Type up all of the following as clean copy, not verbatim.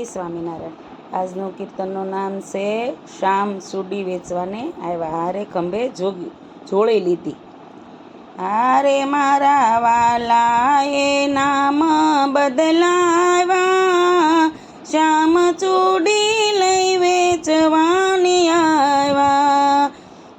સ્વામિનારાયણ। આજનું કીર્તનનું નામ છે શ્યામ ચૂડી વેચવાને આવ્યા, હારે ખંભે જોડી લીધી। હારે મારા વાલાએ નામ બદલાવ્યા, શ્યામ ચૂડી લઈ વેચવાની આવ્યા।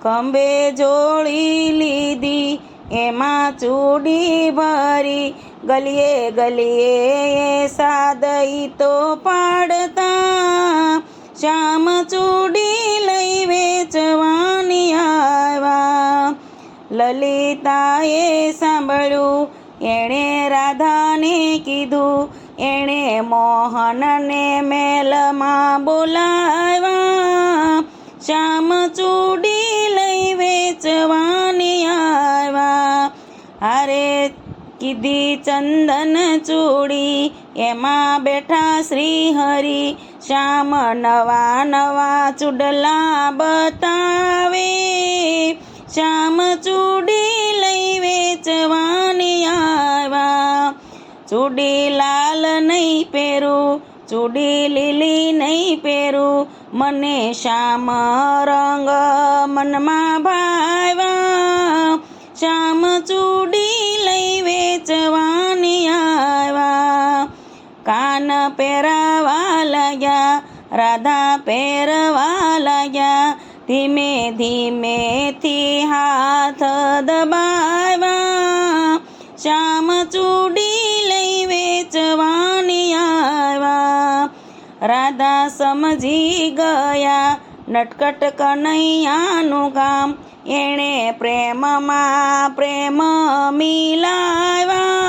ખંભે જોડી લીધી એમાં ચૂડી ભરી, ગલીએ ગલીએ સાદઈ તો પાડતા, શ્યામ ચૂડી લઈ વેચવાની આવ્યા। લલિતાએ સાંભળ્યું, એણે રાધાને કીધું, એણે મોહનને મેલમાં બોલાવ્યા, શ્યામ ચૂડી લઈ વેચવાની આવ્યા। હારે કીધી ચંદન ચૂડી, એમાં બેઠા શ્રી હરિ, શ્યામ નવા નવા ચૂડલા બતાવે, શ્યામ ચૂડી લઈ વેચવાની આવ્યા। ચૂડી લાલ નહીં પહેરું, ચૂડી લીલી નહીં પહેરું, મને શ્યામ રંગ મનમાં ભાવ્યા, શ્યામ ચૂડી લઈ વેચવાની આવ્યા। કાન પહેરાવા લાગ્યા, રાધા પહેરવા લાગ્યા, ધીમે ધીમેથી હાથ દબાવ્યા, શ્યામ ચૂડી લઈ વેચવાની આવ્યા। રાધા સમજી ગયા નટખટ કનૈયાનું કામ, એણે પ્રેમમાં પ્રેમ મિલાવ્યા,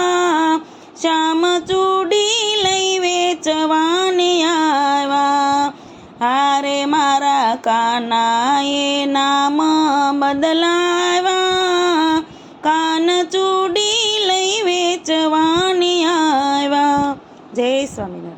શ્યામ ચૂડી લઈ વેચવાની આવ્યા। હારે મારા કાનાએ નામ બદલાવ્યા, કાન ચૂડી લઈ વેચવાની આવ્યા। જય સ્વામિનારાયણ।